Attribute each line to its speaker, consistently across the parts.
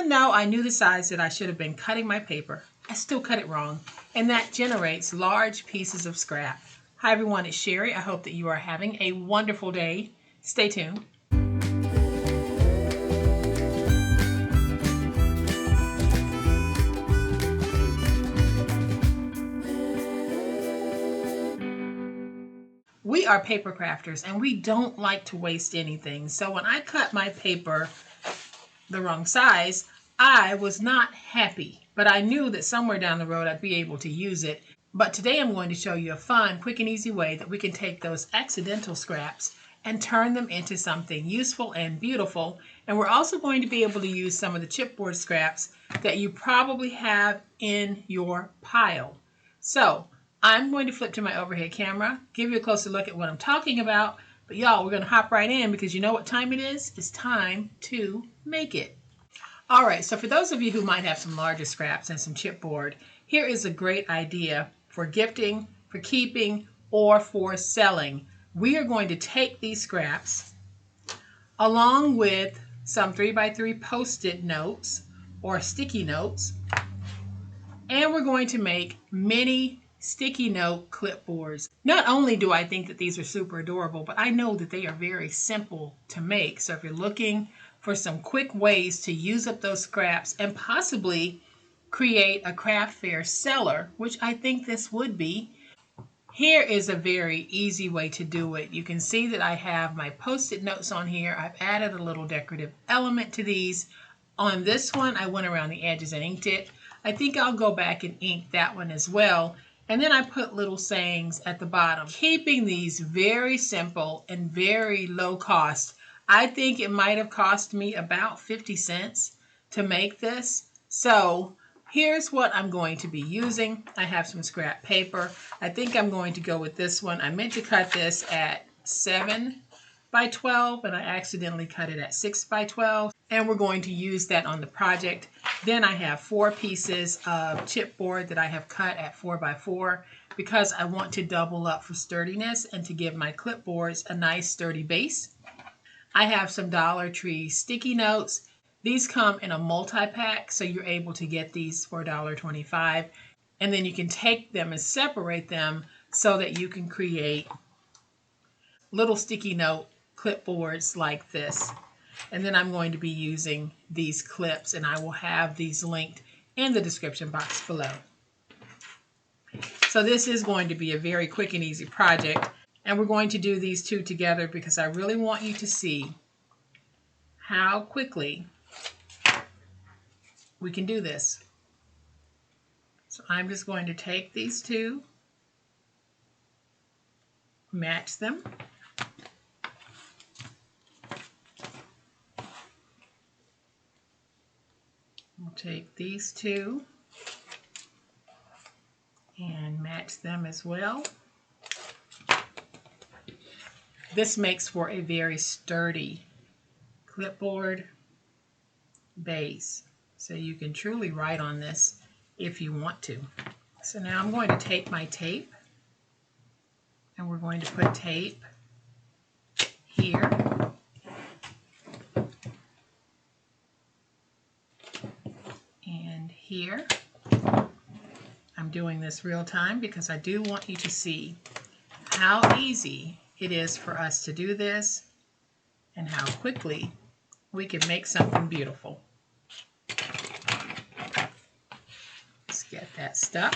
Speaker 1: even though I knew the size that I should have been cutting my paper, I still cut it wrong, and that generates large pieces of scrap. Hi everyone, it's Sherry. I hope that you are having a wonderful day. Stay tuned. We are paper crafters and we don't like to waste anything. So when I cut my paper the wrong size, I was not happy, but I knew that somewhere down the road I'd be able to use it. But today I'm going to show you a fun, quick and easy way that we can take those accidental scraps and turn them into something useful and beautiful. And we're also going to be able to use some of the chipboard scraps that you probably have in your pile. So I'm going to flip to my overhead camera, give you a closer look at what I'm talking about. But y'all, we're going to hop right in because you know what time it is? It's time to make it. All right, so for those of you who might have some larger scraps and some chipboard, here is a great idea for gifting, for keeping, or for selling. We are going to take these scraps along with some 3x3 Post-it notes or sticky notes, and we're going to make mini sticky note clipboards. Not only do I think that these are super adorable, but I know that they are very simple to make. So if you're looking for some quick ways to use up those scraps and possibly create a craft fair seller, which I think this would be, here is a very easy way to do it. You can see that I have my Post-it notes on here. I've added a little decorative element to these. On this one, I went around the edges and inked it. I think I'll go back and ink that one as well. And then I put little sayings at the bottom. Keeping these very simple and very low cost. I think it might have cost me about 50 cents to make this. So here's what I'm going to be using. I have some scrap paper. I think I'm going to go with this one. I meant to cut this at 7x12 and I accidentally cut it at 6x12. And we're going to use that on the project. Then I have 4 pieces of chipboard that I have cut at 4x4 because I want to double up for sturdiness and to give my clipboards a nice sturdy base. I have some Dollar Tree sticky notes. These come in a multi-pack, so you're able to get these for $1.25. And then you can take them and separate them so that you can create little sticky note clipboards like this. And then I'm going to be using these clips, and I will have these linked in the description box below. So this is going to be a very quick and easy project, and we're going to do these two together because I really want you to see how quickly we can do this. So I'm just going to take these two, match them. We'll take these two and match them as well. This makes for a very sturdy clipboard base. So you can truly write on this if you want to. So now I'm going to take my tape and we're going to put tape here. Here. I'm doing this real time because I do want you to see how easy it is for us to do this and how quickly we can make something beautiful. Let's get that stuck.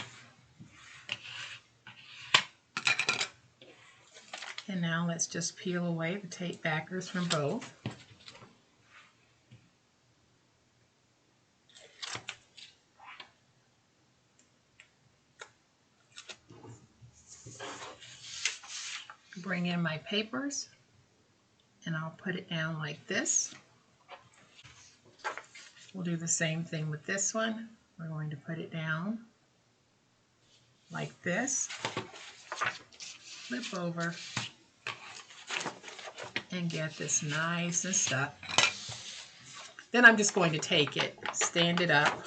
Speaker 1: And now let's just peel away the tape backers from both. Bring in my papers and I'll put it down like this. We'll do the same thing with this one. We're going to put it down like this, flip over, and get this nice and stuck. Then I'm just going to take it, stand it up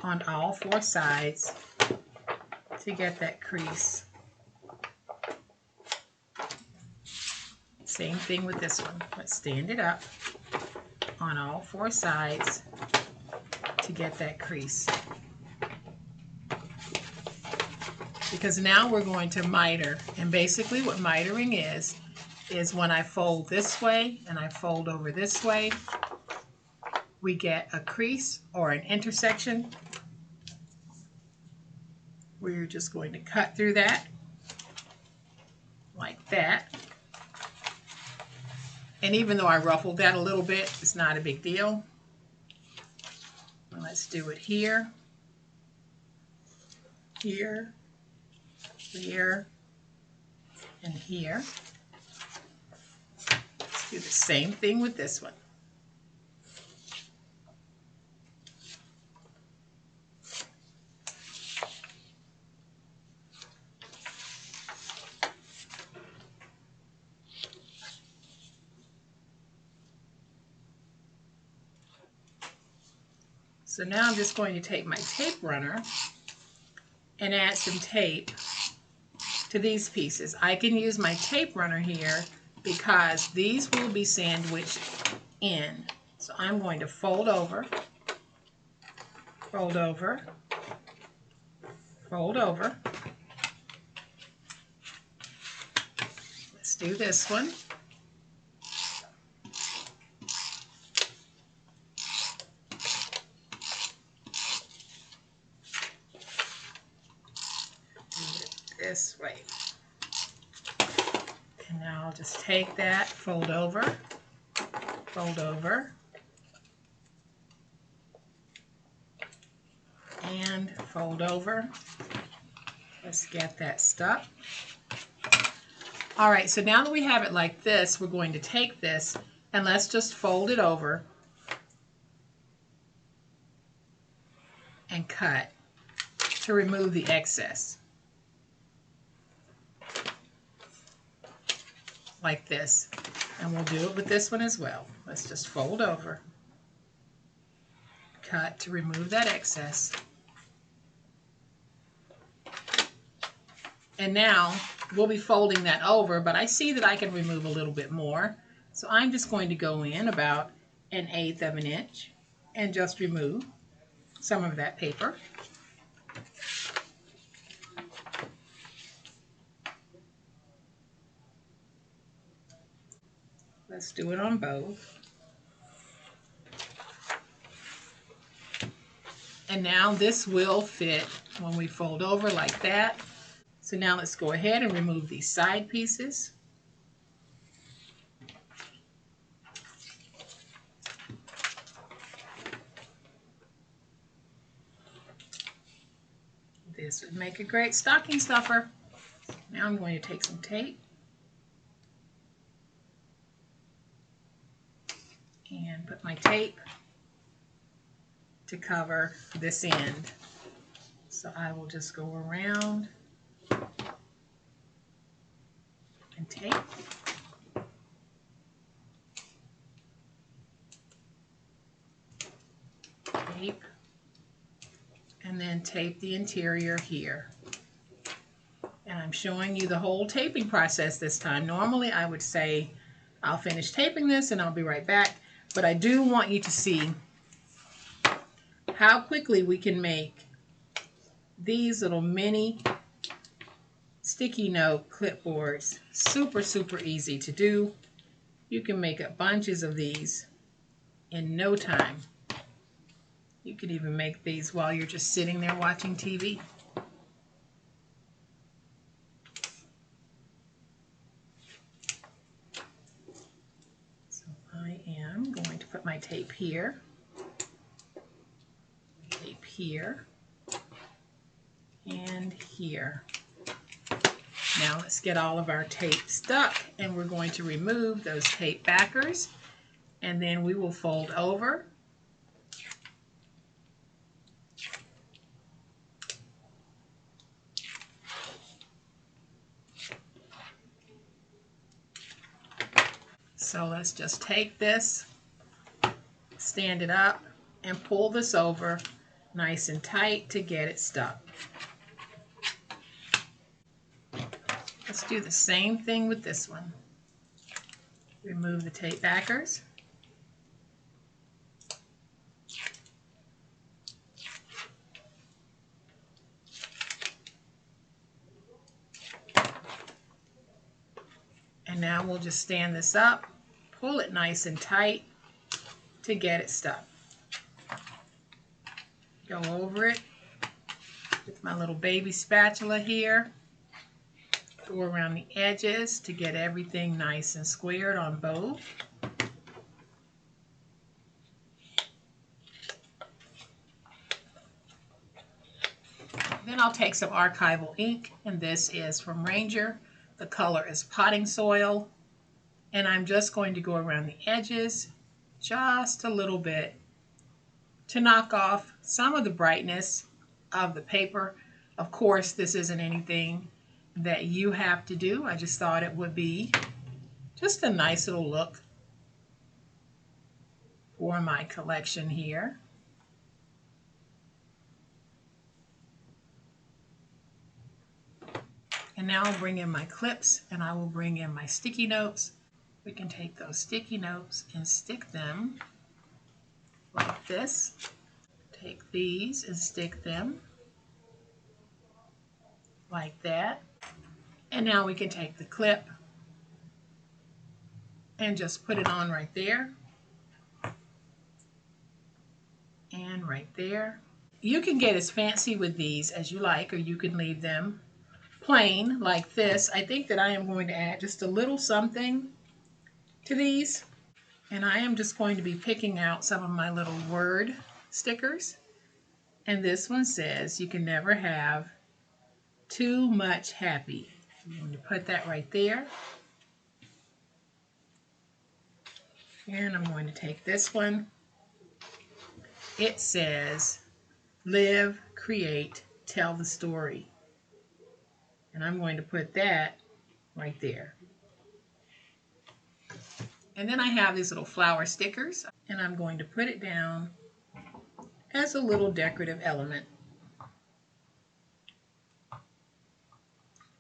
Speaker 1: on all 4 sides to get that crease. Same thing with this one. Let's stand it up on all 4 sides to get that crease. Because now we're going to miter, and basically what mitering is when I fold this way and I fold over this way, we get a crease or an intersection. We're just going to cut through that like that. And even though I ruffled that a little bit, it's not a big deal. Let's do it here, here, here, and here. Let's do the same thing with this one. So now I'm just going to take my tape runner and add some tape to these pieces. I can use my tape runner here because these will be sandwiched in. So I'm going to fold over, fold over, fold over. Let's do this one. This way. And now I'll just take that, fold over, and fold over. Let's get that stuck. All right, so now that we have it like this, we're going to take this and let's just fold it over and cut to remove the excess. Like this, and we'll do it with this one as well. Let's just fold over, cut to remove that excess, and now we'll be folding that over, but I see that I can remove a little bit more, so I'm just going to go in about 1/8 of an inch and just remove some of that paper. Let's do it on both. And now this will fit when we fold over like that. So now let's go ahead and remove these side pieces. This would make a great stocking stuffer. Now I'm going to take some tape and put my tape to cover this end. So I will just go around and tape. Tape. And then tape the interior here. And I'm showing you the whole taping process this time. Normally I would say I'll finish taping this and I'll be right back. But I do want you to see how quickly we can make these little mini sticky note clipboards. Super, super easy to do. You can make up bunches of these in no time. You could even make these while you're just sitting there watching TV. So I am going to put my tape here, here, and here. Now let's get all of our tape stuck, and we're going to remove those tape backers, and then we will fold over. So let's just take this, stand it up, and pull this over nice and tight to get it stuck. Let's do the same thing with this one. Remove the tape backers. now we'll just stand this up, pull it nice and tight to get it stuck. Go over it with my little baby spatula here. Go around the edges to get everything nice and squared on both. Then I'll take some archival ink, and this is from Ranger. The color is Potting Soil, and I'm just going to go around the edges just a little bit to knock off some of the brightness of the paper. Of course, this isn't anything that you have to do. I just thought it would be just a nice little look for my collection here. And now I'll bring in my clips, and I will bring in my sticky notes. We can take those sticky notes and stick them like this. Take these and stick them like that. And now we can take the clip and just put it on right there and right there. You can get as fancy with these as you like, or you can leave them plain like this. I think that I am going to add just a little something to these, and I am just going to be picking out some of my little word stickers. And this one says, "You can never have too much happy." I'm going to put that right there. And I'm going to take this one. It says, "Live, create, tell the story." And I'm going to put that right there. And then I have these little flower stickers, and I'm going to put it down as a little decorative element.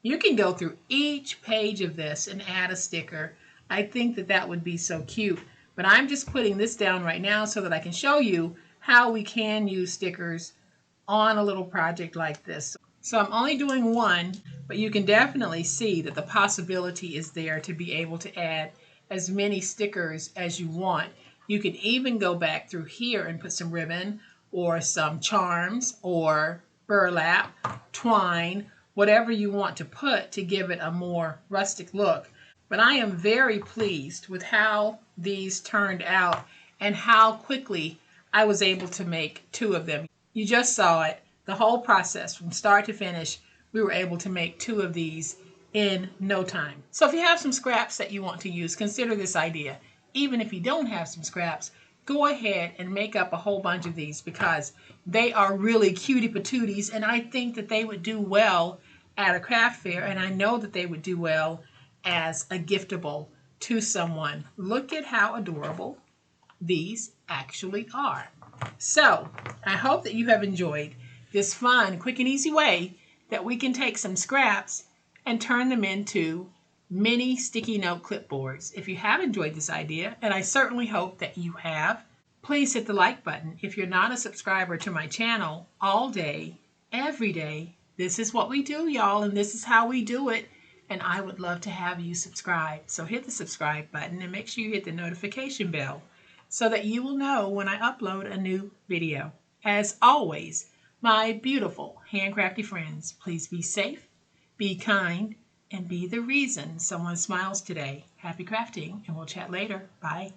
Speaker 1: You can go through each page of this and add a sticker. I think that that would be so cute. But I'm just putting this down right now so that I can show you how we can use stickers on a little project like this. So I'm only doing one, but you can definitely see that the possibility is there to be able to add as many stickers as you want. You can even go back through here and put some ribbon or some charms or burlap, twine, whatever you want to put to give it a more rustic look. But I am very pleased with how these turned out and how quickly I was able to make 2 of them. You just saw it, the whole process from start to finish. We were able to make 2 of these in no time. So if you have some scraps that you want to use, consider this idea. Even if you don't have some scraps, go ahead and make up a whole bunch of these, because they are really cutie patooties, and I think that they would do well at a craft fair, and I know that they would do well as a giftable to someone. Look at how adorable these actually are. So I hope that you have enjoyed this fun, quick and easy way that we can take some scraps and turn them into mini sticky note clipboards. If you have enjoyed this idea, and I certainly hope that you have, please hit the like button. If you're not a subscriber to my channel, all day, every day, this is what we do, y'all, and this is how we do it. And I would love to have you subscribe. So hit the subscribe button and make sure you hit the notification bell so that you will know when I upload a new video. As always, my beautiful handcrafty friends, please be safe, be kind, and be the reason someone smiles today. Happy crafting, and we'll chat later. Bye.